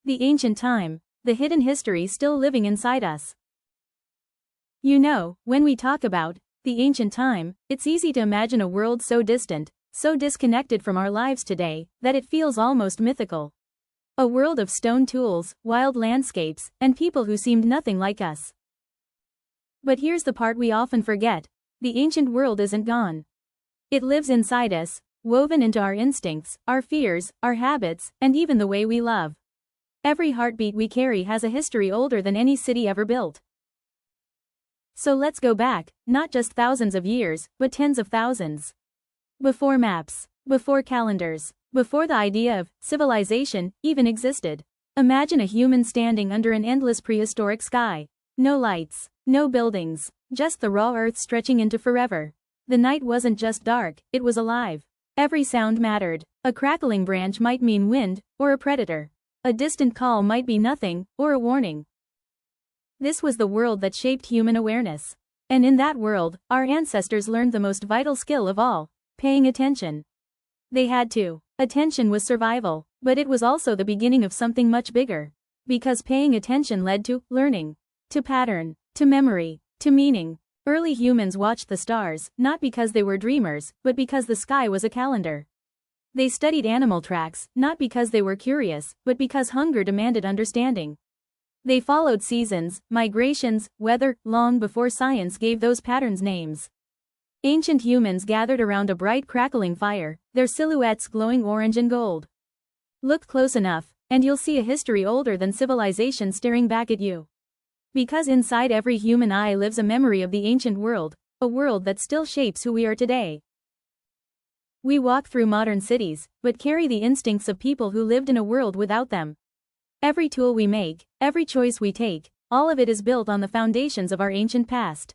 The ancient time, the hidden history still living inside us. You know, when we talk about the ancient time, it's easy to imagine a world so distant, so disconnected from our lives today, that it feels almost mythical. A world of stone tools, wild landscapes, and people who seemed nothing like us. But here's the part we often forget. The ancient world isn't gone. It lives inside us, woven into our instincts, our fears, our habits, and even the way we love. Every heartbeat we carry has a history older than any city ever built. So let's go back, not just thousands of years, but tens of thousands. Before maps, before calendars, before the idea of civilization even existed. Imagine a human standing under an endless prehistoric sky. No lights, no buildings, just the raw earth stretching into forever. The night wasn't just dark, it was alive. Every sound mattered. A crackling branch might mean wind, or a predator. A distant call might be nothing, or a warning. This was the world that shaped human awareness. And in that world, our ancestors learned the most vital skill of all: paying attention. They had to. Attention was survival, but it was also the beginning of something much bigger. Because paying attention led to learning, to pattern, to memory, to meaning. Early humans watched the stars, not because they were dreamers, but because the sky was a calendar. They studied animal tracks, not because they were curious, but because hunger demanded understanding. They followed seasons, migrations, weather, long before science gave those patterns names. Ancient humans gathered around a bright crackling fire, their silhouettes glowing orange and gold. Look close enough, and you'll see a history older than civilization staring back at you. Because inside every human eye lives a memory of the ancient world, a world that still shapes who we are today. We walk through modern cities, but carry the instincts of people who lived in a world without them. Every tool we make, every choice we take, all of it is built on the foundations of our ancient past.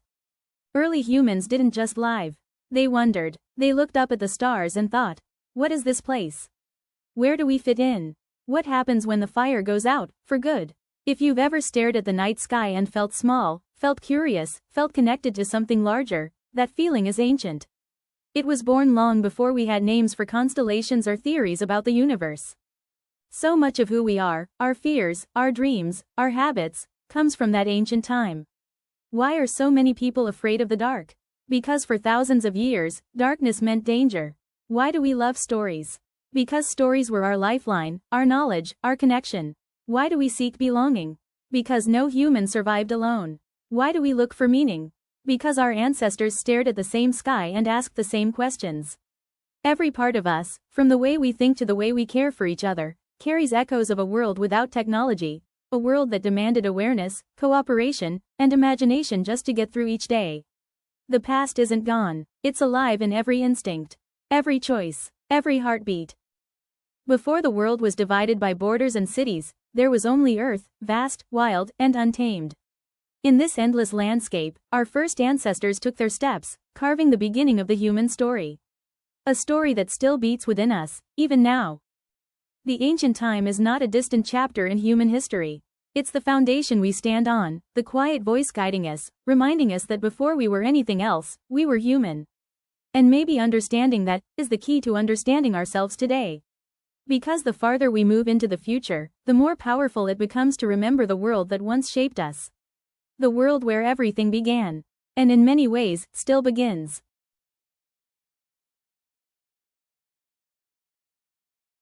Early humans didn't just live. They wondered. They looked up at the stars and thought, what is this place? Where do we fit in? What happens when the fire goes out, for good? If you've ever stared at the night sky and felt small, felt curious, felt connected to something larger, that feeling is ancient. It was born long before we had names for constellations or theories about the universe. So much of who we are, our fears, our dreams, our habits, comes from that ancient time. Why are so many people afraid of the dark? Because for thousands of years, darkness meant danger. Why do we love stories? Because stories were our lifeline, our knowledge, our connection. Why do we seek belonging? Because no human survived alone. Why do we look for meaning? Because our ancestors stared at the same sky and asked the same questions. Every part of us, from the way we think to the way we care for each other, carries echoes of a world without technology, a world that demanded awareness, cooperation, and imagination just to get through each day. The past isn't gone. It's alive in every instinct, every choice, every heartbeat. Before the world was divided by borders and cities, there was only Earth, vast, wild, and untamed. In this endless landscape, our first ancestors took their steps, carving the beginning of the human story. A story that still beats within us, even now. The ancient time is not a distant chapter in human history. It's the foundation we stand on, the quiet voice guiding us, reminding us that before we were anything else, we were human. And maybe understanding that is the key to understanding ourselves today. Because the farther we move into the future, the more powerful it becomes to remember the world that once shaped us. The world where everything began. And in many ways, still begins.